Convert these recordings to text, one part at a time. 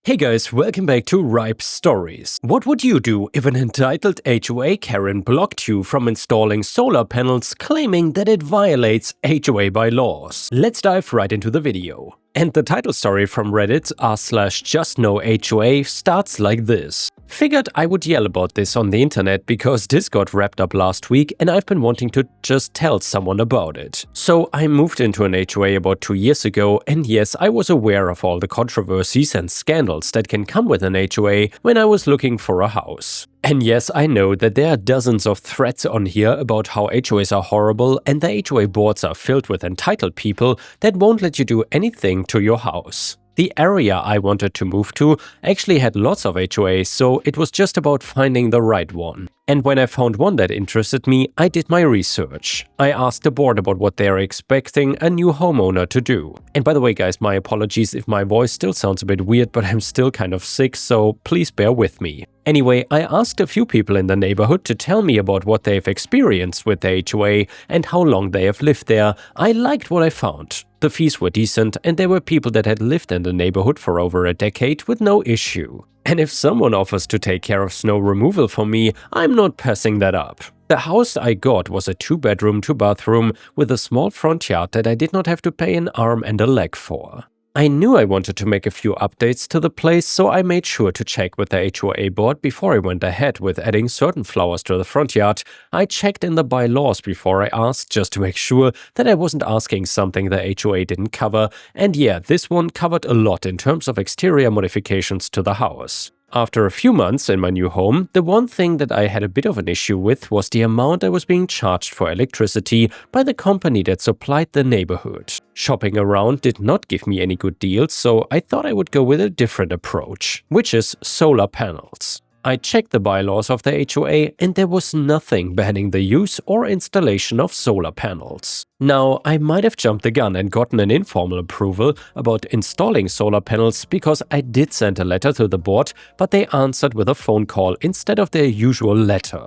Hey guys, welcome back to ripestories. What would you do if an entitled HOA Karen blocked you from installing solar panels claiming that it violates HOA bylaws? Let's dive right into the video. And the title story from Reddit r/justknowHOA starts like this. Figured I would yell about this on the internet because this got wrapped up last week and I've been wanting to just tell someone about it. So I moved into an HOA about 2 years ago, and yes, I was aware of all the controversies and scandals that can come with an HOA when I was looking for a house. And yes, I know that there are dozens of threads on here about how HOAs are horrible and the HOA boards are filled with entitled people that won't let you do anything to your house. The area I wanted to move to actually had lots of HOAs, so it was just about finding the right one. And when I found one that interested me, I did my research. I asked the board about what they are expecting a new homeowner to do. And by the way guys, my apologies if my voice still sounds a bit weird, but I'm still kind of sick, so please bear with me. Anyway, I asked a few people in the neighborhood to tell me about what they've experienced with the HOA and how long they have lived there. I liked what I found. The fees were decent and there were people that had lived in the neighborhood for over a decade with no issue. And if someone offers to take care of snow removal for me, I'm not passing that up. The house I got was a 2-bedroom, 2-bathroom with a small front yard that I did not have to pay an arm and a leg for. I knew I wanted to make a few updates to the place, so I made sure to check with the HOA board before I went ahead with adding certain flowers to the front yard. I checked in the bylaws before I asked, just to make sure that I wasn't asking something the HOA didn't cover, and yeah, this one covered a lot in terms of exterior modifications to the house. After a few months in my new home, the one thing that I had a bit of an issue with was the amount I was being charged for electricity by the company that supplied the neighborhood. Shopping around did not give me any good deals, so I thought I would go with a different approach, which is solar panels. I checked the bylaws of the HOA and there was nothing banning the use or installation of solar panels. Now, I might have jumped the gun and gotten an informal approval about installing solar panels because I did send a letter to the board, but they answered with a phone call instead of their usual letter.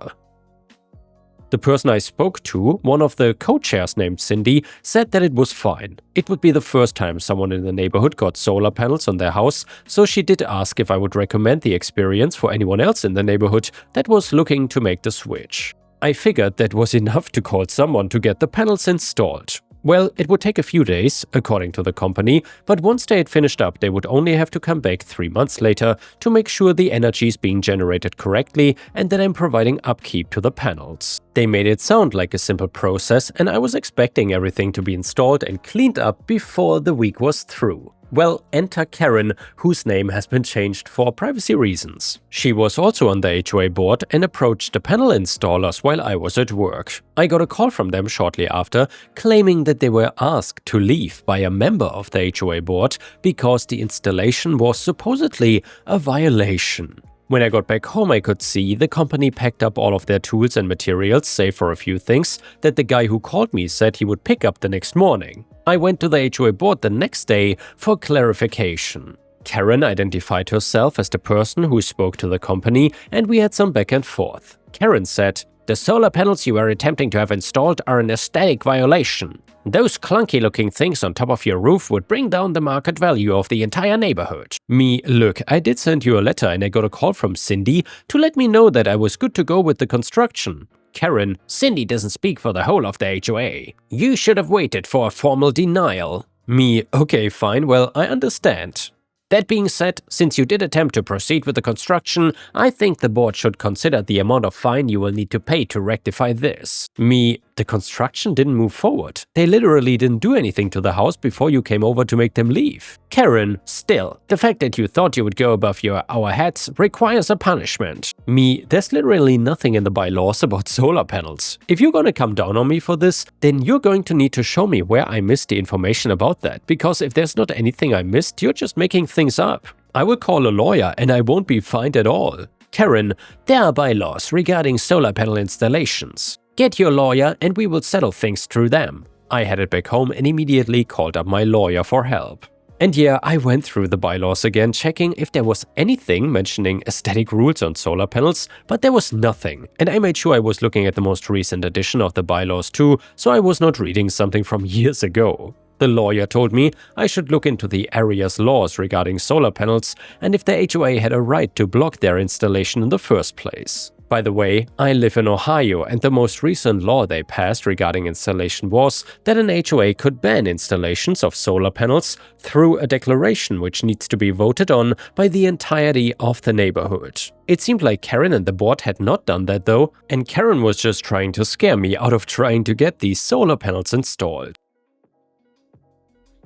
The person I spoke to, one of the co-chairs named Cindy, said that it was fine. It would be the first time someone in the neighborhood got solar panels on their house, so she did ask if I would recommend the experience for anyone else in the neighborhood that was looking to make the switch. I figured that was enough to call someone to get the panels installed. Well, it would take a few days, according to the company, but once they had finished up, they would only have to come back 3 months later to make sure the energy is being generated correctly and that I'm providing upkeep to the panels. They made it sound like a simple process, and I was expecting everything to be installed and cleaned up before the week was through. Well, enter Karen, whose name has been changed for privacy reasons. She was also on the HOA board and approached the panel installers while I was at work. I got a call from them shortly after, claiming that they were asked to leave by a member of the HOA board because the installation was supposedly a violation. When I got back home, I could see the company packed up all of their tools and materials, save for a few things that the guy who called me said he would pick up the next morning. I went to the HOA board the next day for clarification. Karen identified herself as the person who spoke to the company, and we had some back and forth. Karen said, "The solar panels you are attempting to have installed are an aesthetic violation. Those clunky-looking things on top of your roof would bring down the market value of the entire neighborhood." Me, look, I did send you a letter and I got a call from Cindy to let me know that I was good to go with the construction. Karen, Cindy doesn't speak for the whole of the HOA. You should have waited for a formal denial. Me, okay, fine, well, I understand. That being said, since you did attempt to proceed with the construction, I think the board should consider the amount of fine you will need to pay to rectify this. Me, the construction didn't move forward. They literally didn't do anything to the house before you came over to make them leave. Karen, still, the fact that you thought you would go above our heads requires a punishment. Me, there's literally nothing in the bylaws about solar panels. If you're gonna come down on me for this, then you're going to need to show me where I missed the information about that, because if there's not anything I missed, you're just making things up. I will call a lawyer and I won't be fined at all. Karen, there are bylaws regarding solar panel installations. Get your lawyer and we will settle things through them. I headed back home and immediately called up my lawyer for help. And yeah, I went through the bylaws again, checking if there was anything mentioning aesthetic rules on solar panels, but there was nothing. And I made sure I was looking at the most recent edition of the bylaws too, so I was not reading something from years ago. The lawyer told me I should look into the area's laws regarding solar panels and if the HOA had a right to block their installation in the first place. By the way, I live in Ohio, and the most recent law they passed regarding installation was that an HOA could ban installations of solar panels through a declaration which needs to be voted on by the entirety of the neighborhood. It seemed like Karen and the board had not done that though, and Karen was just trying to scare me out of trying to get these solar panels installed.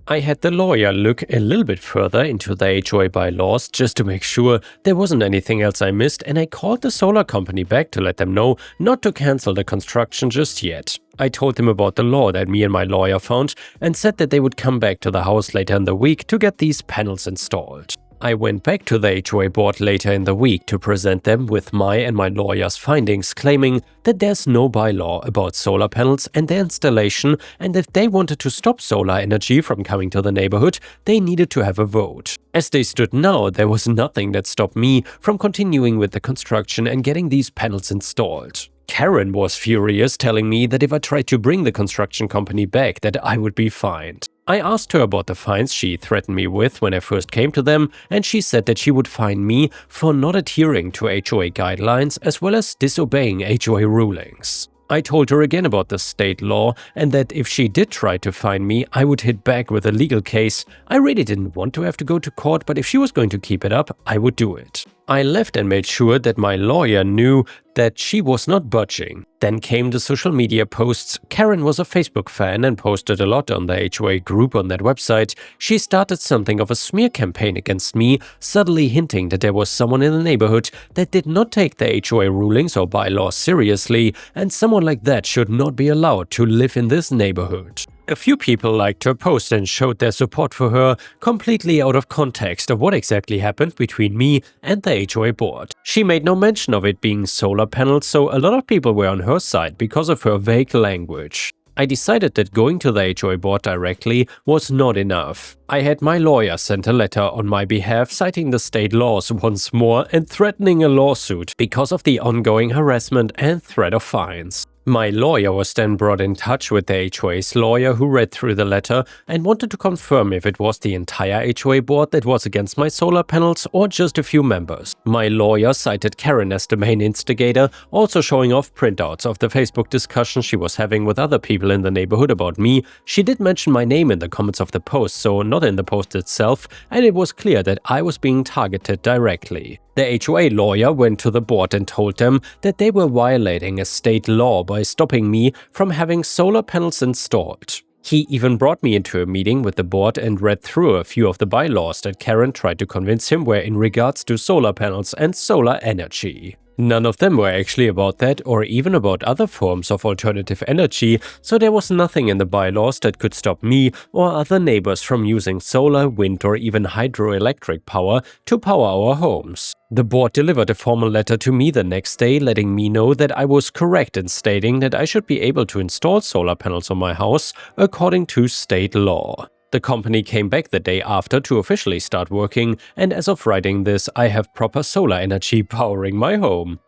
I had the lawyer look a little bit further into the HOA bylaws just to make sure there wasn't anything else I missed, and I called the solar company back to let them know not to cancel the construction just yet. I told them about the law that me and my lawyer found and said that they would come back to the house later in the week to get these panels installed. I went back to the HOA board later in the week to present them with my and my lawyer's findings, claiming that there's no bylaw about solar panels and their installation, and if they wanted to stop solar energy from coming to the neighborhood, they needed to have a vote. As they stood now, there was nothing that stopped me from continuing with the construction and getting these panels installed. Karen was furious, telling me that if I tried to bring the construction company back, that I would be fined. I asked her about the fines she threatened me with when I first came to them, and she said that she would fine me for not adhering to HOA guidelines as well as disobeying HOA rulings. I told her again about the state law and that if she did try to fine me, I would hit back with a legal case. I really didn't want to have to go to court, but if she was going to keep it up, I would do it. I left and made sure that my lawyer knew that she was not budging. Then came the social media posts. Karen was a Facebook fan and posted a lot on the HOA group on that website. She started something of a smear campaign against me, subtly hinting that there was someone in the neighborhood that did not take the HOA rulings or bylaws seriously, and someone like that should not be allowed to live in this neighborhood. A few people liked her post and showed their support for her, completely out of context of what exactly happened between me and the HOA board. She made no mention of it being solar panels, so a lot of people were on her side because of her vague language. I decided that going to the HOA board directly was not enough. I had my lawyer send a letter on my behalf citing the state laws once more and threatening a lawsuit because of the ongoing harassment and threat of fines. My lawyer was then brought in touch with the HOA's lawyer, who read through the letter and wanted to confirm if it was the entire HOA board that was against my solar panels or just a few members. My lawyer cited Karen as the main instigator, also showing off printouts of the Facebook discussion she was having with other people in the neighborhood about me. She did mention my name in the comments of the post, so not in the post itself, and it was clear that I was being targeted directly. The HOA lawyer went to the board and told them that they were violating a state law by stopping me from having solar panels installed. He even brought me into a meeting with the board and read through a few of the bylaws that Karen tried to convince him were in regards to solar panels and solar energy. None of them were actually about that or even about other forms of alternative energy, so there was nothing in the bylaws that could stop me or other neighbors from using solar, wind or even hydroelectric power to power our homes. The board delivered a formal letter to me the next day letting me know that I was correct in stating that I should be able to install solar panels on my house according to state law. The company came back the day after to officially start working, and as of writing this, I have proper solar energy powering my home.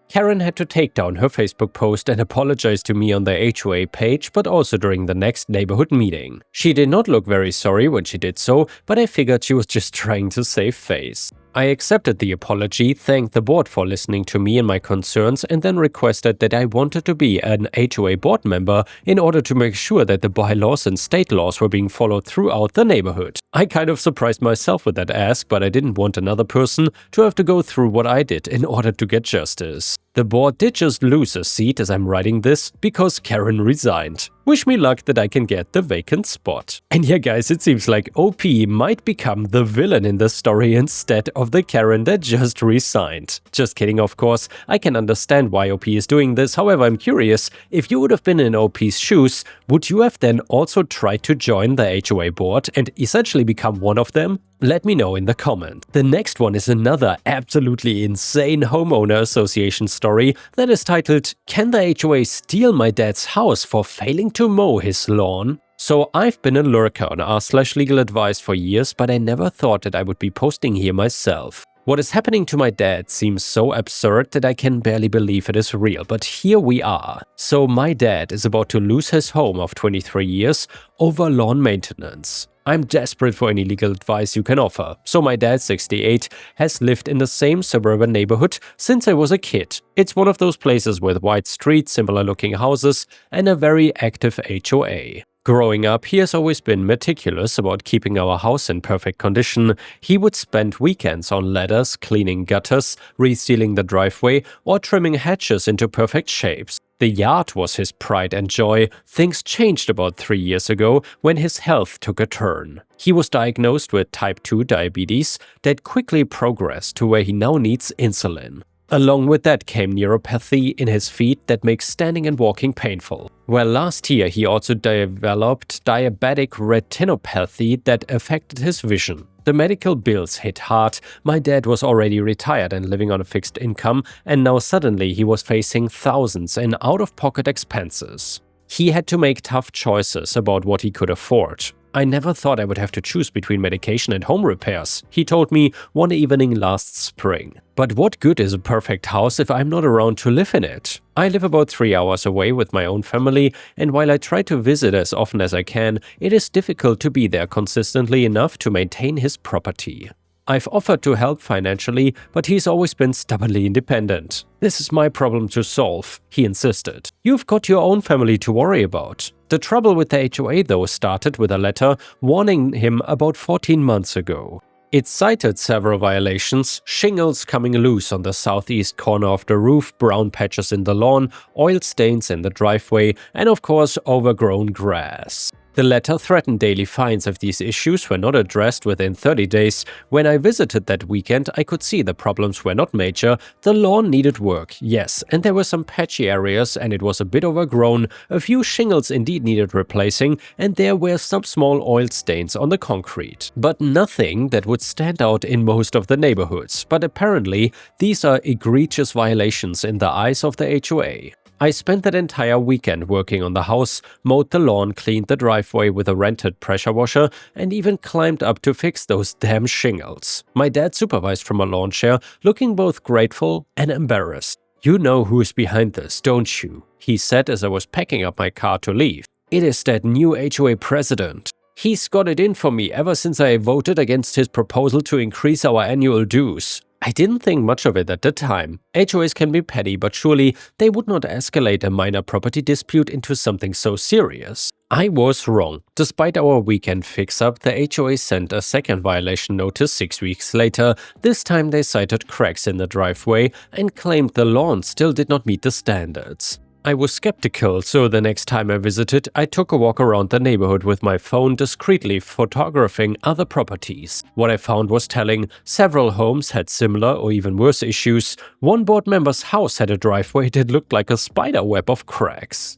Karen had to take down her Facebook post and apologize to me on the HOA page, but also during the next neighborhood meeting. She did not look very sorry when she did so, but I figured she was just trying to save face. I accepted the apology, thanked the board for listening to me and my concerns, and then requested that I wanted to be an HOA board member in order to make sure that the bylaws and state laws were being followed throughout the neighborhood. I kind of surprised myself with that ask, but I didn't want another person to have to go through what I did in order to get justice. The board did just lose a seat as I'm writing this because Karen resigned. Wish me luck that I can get the vacant spot. And yeah guys, it seems like OP might become the villain in the story instead of the Karen that just resigned. Just kidding, of course. I can understand why OP is doing this, however I'm curious, if you would have been in OP's shoes, would you have then also tried to join the HOA board and essentially become one of them? Let me know in the comment. The next one is another absolutely insane homeowner association story that is titled, "Can the HOA steal my dad's house for failing to mow his lawn?" So I've been a lurker on r/legal advice for years, but I never thought that I would be posting here myself. What is happening to my dad seems so absurd that I can barely believe it is real, but here we are. So my dad is about to lose his home of 23 years over lawn maintenance. I'm desperate for any legal advice you can offer. So my dad, 68, has lived in the same suburban neighborhood since I was a kid. It's one of those places with wide streets, similar looking houses, and a very active HOA. Growing up, he has always been meticulous about keeping our house in perfect condition. He would spend weekends on ladders, cleaning gutters, resealing the driveway, or trimming hedges into perfect shapes. The yard was his pride and joy. Things changed about 3 years ago when his health took a turn. He was diagnosed with type 2 diabetes that quickly progressed to where he now needs insulin. Along with that came neuropathy in his feet that makes standing and walking painful. Well, last year he also developed diabetic retinopathy that affected his vision. The medical bills hit hard. My dad was already retired and living on a fixed income, and now suddenly he was facing thousands in out-of-pocket expenses. He had to make tough choices about what he could afford. I never thought I would have to choose between medication and home repairs, he told me one evening last spring. But what good is a perfect house if I'm not around to live in it? I live about 3 hours away with my own family, and while I try to visit as often as I can, it is difficult to be there consistently enough to maintain his property. I've offered to help financially, but he's always been stubbornly independent. This is my problem to solve, he insisted. You've got your own family to worry about. The trouble with the HOA, though, started with a letter warning him about 14 months ago. It cited several violations: shingles coming loose on the southeast corner of the roof, brown patches in the lawn, oil stains in the driveway, and of course overgrown grass. The letter threatened daily fines if these issues were not addressed within 30 days. When I visited that weekend, I could see the problems were not major. The lawn needed work, yes, and there were some patchy areas and it was a bit overgrown. A few shingles indeed needed replacing, and there were some small oil stains on the concrete. But nothing that would stand out in most of the neighborhoods. But apparently, these are egregious violations in the eyes of the HOA. I spent that entire weekend working on the house, mowed the lawn, cleaned the driveway with a rented pressure washer, and even climbed up to fix those damn shingles. My dad supervised from a lawn chair, looking both grateful and embarrassed. "You know who is behind this, don't you?" he said as I was packing up my car to leave. "It is that new HOA president. He's got it in for me ever since I voted against his proposal to increase our annual dues." I didn't think much of it at the time. HOAs can be petty, but surely they would not escalate a minor property dispute into something so serious. I was wrong. Despite our weekend fix-up, the HOA sent a second violation notice 6 weeks later. This time they cited cracks in the driveway and claimed the lawn still did not meet the standards. I was skeptical, so the next time I visited, I took a walk around the neighborhood with my phone, discreetly photographing other properties. What I found was telling. Several homes had similar or even worse issues. One board member's house had a driveway that looked like a spider web of cracks.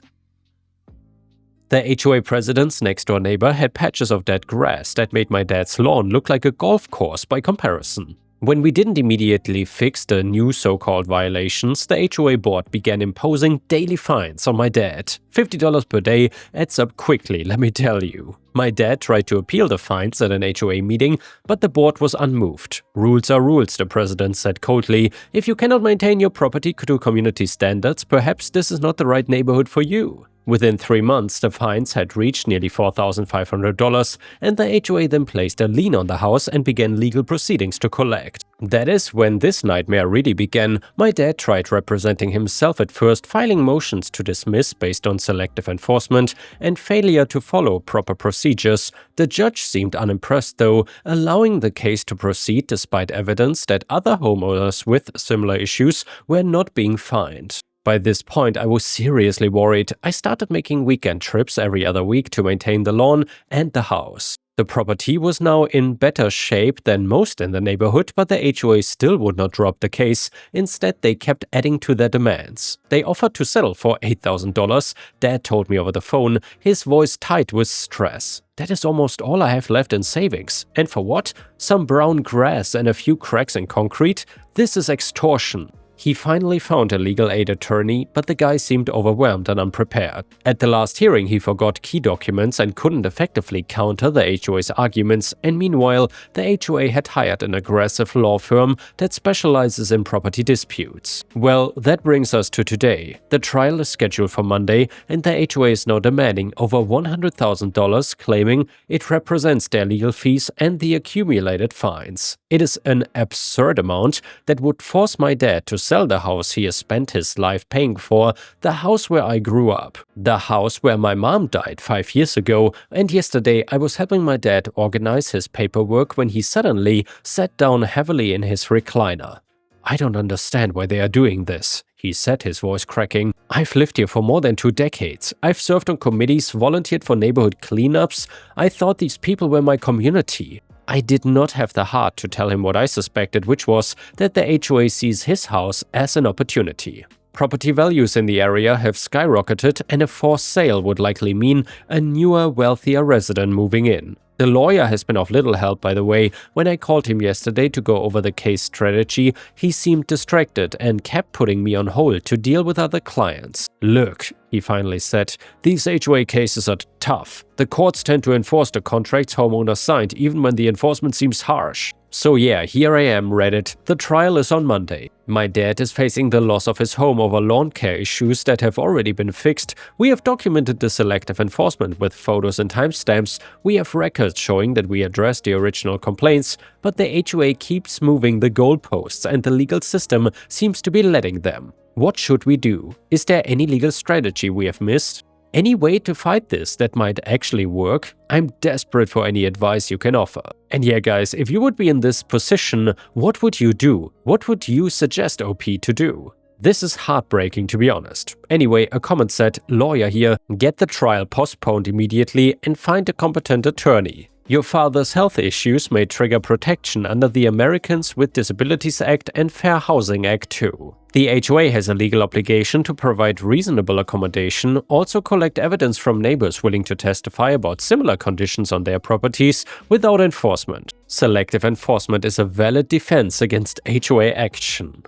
The HOA president's next-door neighbor had patches of dead grass that made my dad's lawn look like a golf course by comparison. When we didn't immediately fix the new so-called violations, the HOA board began imposing daily fines on my dad. $50 per day adds up quickly, let me tell you. My dad tried to appeal the fines at an HOA meeting, but the board was unmoved. "Rules are rules," the president said coldly. "If you cannot maintain your property to community standards, perhaps this is not the right neighborhood for you." Within 3 months, the fines had reached nearly $4,500, and the HOA then placed a lien on the house and began legal proceedings to collect. That is when this nightmare really began. My dad tried representing himself at first, filing motions to dismiss based on selective enforcement and failure to follow proper procedures. The judge seemed unimpressed though, allowing the case to proceed despite evidence that other homeowners with similar issues were not being fined. By this point, I was seriously worried. I started making weekend trips every other week to maintain the lawn and the house. The property was now in better shape than most in the neighborhood, but the HOA still would not drop the case. Instead, they kept adding to their demands. They offered to settle for $8,000. Dad told me over the phone, his voice tight with stress. "That is almost all I have left in savings. And for what? Some brown grass and a few cracks in concrete? This is extortion." He finally found a legal aid attorney, but the guy seemed overwhelmed and unprepared. At the last hearing, he forgot key documents and couldn't effectively counter the HOA's arguments, and meanwhile, the HOA had hired an aggressive law firm that specializes in property disputes. Well, that brings us to today. The trial is scheduled for Monday, and the HOA is now demanding over $100,000, claiming it represents their legal fees and the accumulated fines. It is an absurd amount that would force my dad to sell the house he has spent his life paying for, the house where I grew up, the house where my mom died 5 years ago, and yesterday I was helping my dad organize his paperwork when he suddenly sat down heavily in his recliner. "I don't understand why they are doing this," he said, his voice cracking. "I've lived here for more than 2 decades. I've served on committees, volunteered for neighborhood cleanups. I thought these people were my community." I did not have the heart to tell him what I suspected, which was that the HOA sees his house as an opportunity. Property values in the area have skyrocketed, and a forced sale would likely mean a newer, wealthier resident moving in. The lawyer has been of little help, by the way. When I called him yesterday to go over the case strategy, he seemed distracted and kept putting me on hold to deal with other clients. "Look," he finally said, "these HOA cases are tough. The courts tend to enforce the contracts homeowners signed even when the enforcement seems harsh. So yeah, here I am, Reddit. The trial is on Monday. My dad is facing the loss of his home over lawn care issues that have already been fixed. We have documented the selective enforcement with photos and timestamps. We have records showing that we addressed the original complaints, but the HOA keeps moving the goalposts and the legal system seems to be letting them. What should we do? Is there any legal strategy we have missed? Any way to fight this that might actually work? I'm desperate for any advice you can offer. And yeah guys, if you would be in this position, what would you do? What would you suggest OP to do? This is heartbreaking, to be honest. Anyway, a comment said, "Lawyer here, get the trial postponed immediately and find a competent attorney. Your father's health issues may trigger protection under the Americans with Disabilities Act and Fair Housing Act too. The HOA has a legal obligation to provide reasonable accommodation, also collect evidence from neighbors willing to testify about similar conditions on their properties without enforcement. Selective enforcement is a valid defense against HOA action."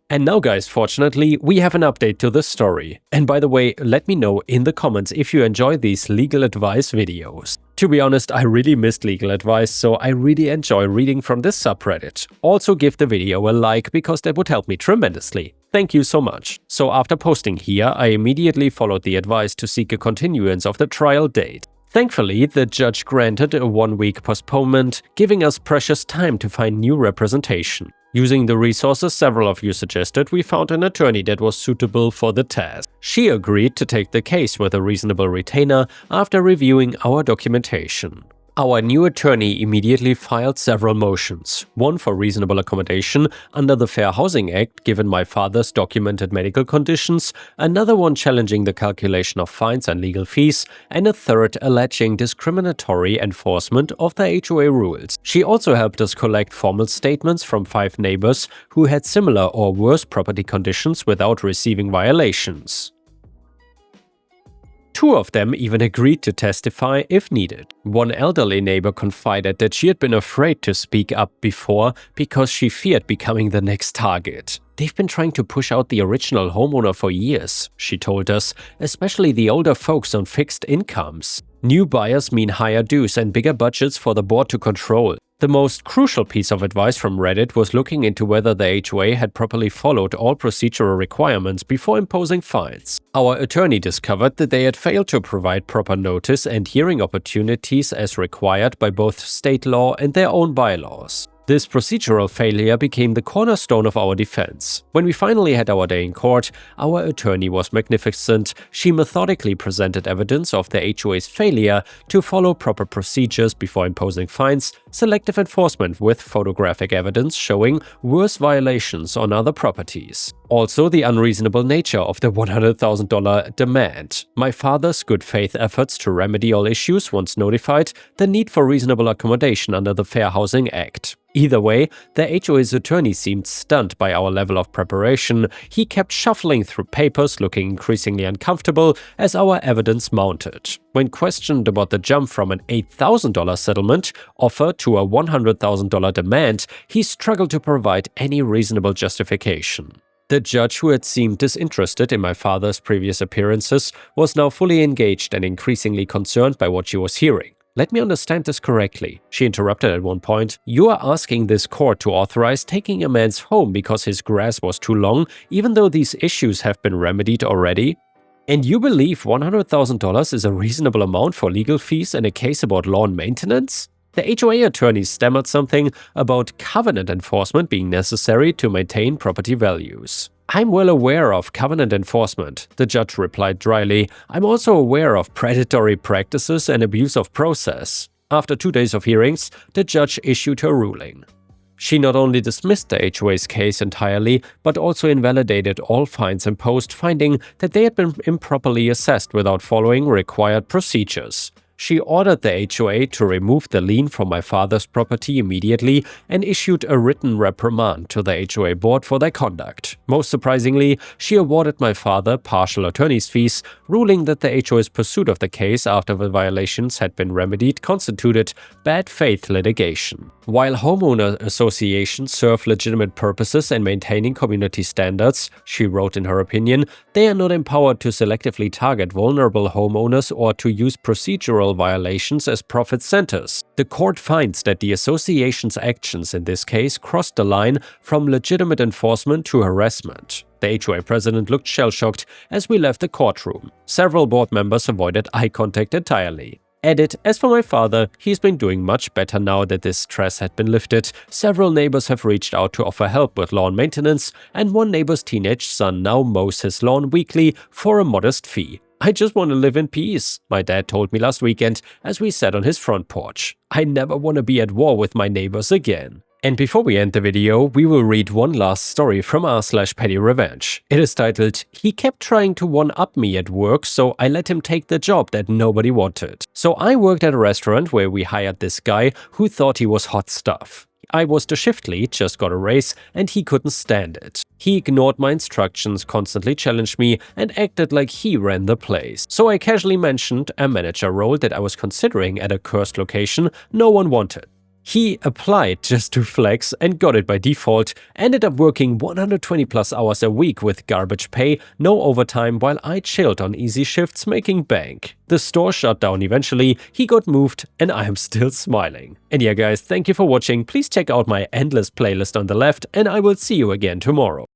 And now guys, fortunately, we have an update to the story. And by the way, let me know in the comments if you enjoy these legal advice videos. To be honest, I really missed legal advice, so I really enjoy reading from this subreddit. Also give the video a like, because that would help me tremendously. Thank you so much. So after posting here, I immediately followed the advice to seek a continuance of the trial date. Thankfully, the judge granted a 1-week postponement, giving us precious time to find new representation. Using the resources several of you suggested, we found an attorney that was suitable for the task. She agreed to take the case with a reasonable retainer after reviewing our documentation. Our new attorney immediately filed several motions, one for reasonable accommodation under the Fair Housing Act given my father's documented medical conditions, another one challenging the calculation of fines and legal fees, and a third alleging discriminatory enforcement of the HOA rules. She also helped us collect formal statements from 5 neighbors who had similar or worse property conditions without receiving violations. 2 of them even agreed to testify if needed. One elderly neighbor confided that she had been afraid to speak up before because she feared becoming the next target. "They've been trying to push out the original homeowner for years," she told us, "especially the older folks on fixed incomes. New buyers mean higher dues and bigger budgets for the board to control." The most crucial piece of advice from Reddit was looking into whether the HOA had properly followed all procedural requirements before imposing fines. Our attorney discovered that they had failed to provide proper notice and hearing opportunities as required by both state law and their own bylaws. This procedural failure became the cornerstone of our defense. When we finally had our day in court, our attorney was magnificent. She methodically presented evidence of the HOA's failure to follow proper procedures before imposing fines, selective enforcement with photographic evidence showing worse violations on other properties. Also, the unreasonable nature of the $100,000 demand, my father's good faith efforts to remedy all issues once notified, the need for reasonable accommodation under the Fair Housing Act. Either way, the HOA's attorney seemed stunned by our level of preparation. He kept shuffling through papers, looking increasingly uncomfortable as our evidence mounted. When questioned about the jump from an $8,000 settlement offer to a $100,000 demand, he struggled to provide any reasonable justification. The judge, who had seemed disinterested in my father's previous appearances, was now fully engaged and increasingly concerned by what she was hearing. "Let me understand this correctly," she interrupted at one point. "You are asking this court to authorize taking a man's home because his grass was too long, even though these issues have been remedied already? And you believe $100,000 is a reasonable amount for legal fees in a case about lawn maintenance?" The HOA attorney stammered something about covenant enforcement being necessary to maintain property values. "I'm well aware of covenant enforcement," the judge replied dryly. "I'm also aware of predatory practices and abuse of process." After 2 days of hearings, the judge issued her ruling. She not only dismissed the HOA's case entirely, but also invalidated all fines imposed, finding that they had been improperly assessed without following required procedures. She ordered the HOA to remove the lien from my father's property immediately and issued a written reprimand to the HOA board for their conduct. Most surprisingly, she awarded my father partial attorney's fees, ruling that the HOA's pursuit of the case after the violations had been remedied constituted bad faith litigation. While homeowner associations serve legitimate purposes in maintaining community standards, she wrote in her opinion, they are not empowered to selectively target vulnerable homeowners or to use procedural violations as profit centers. The court finds that the association's actions in this case crossed the line from legitimate enforcement to harassment. The HOA president looked shell-shocked as we left the courtroom. Several board members avoided eye contact entirely. Added, "As for my father, he's been doing much better now that this stress had been lifted. Several neighbors have reached out to offer help with lawn maintenance, and one neighbor's teenage son now mows his lawn weekly for a modest fee. I just want to live in peace," my dad told me last weekend as we sat on his front porch. "I never want to be at war with my neighbors again." And before we end the video, we will read one last story from r/petty revenge. It is titled, "He kept trying to one-up me at work, so I let him take the job that nobody wanted." So I worked at a restaurant where we hired this guy who thought he was hot stuff. I was the shift lead, just got a raise, and he couldn't stand it. He ignored my instructions, constantly challenged me, and acted like he ran the place. So I casually mentioned a manager role that I was considering at a cursed location no one wanted. He applied just to flex and got it by default, ended up working 120 plus hours a week with garbage pay, no overtime, while I chilled on easy shifts making bank. The store shut down eventually, he got moved, and I am still smiling. And yeah guys, thank you for watching, please check out my endless playlist on the left, and I will see you again tomorrow.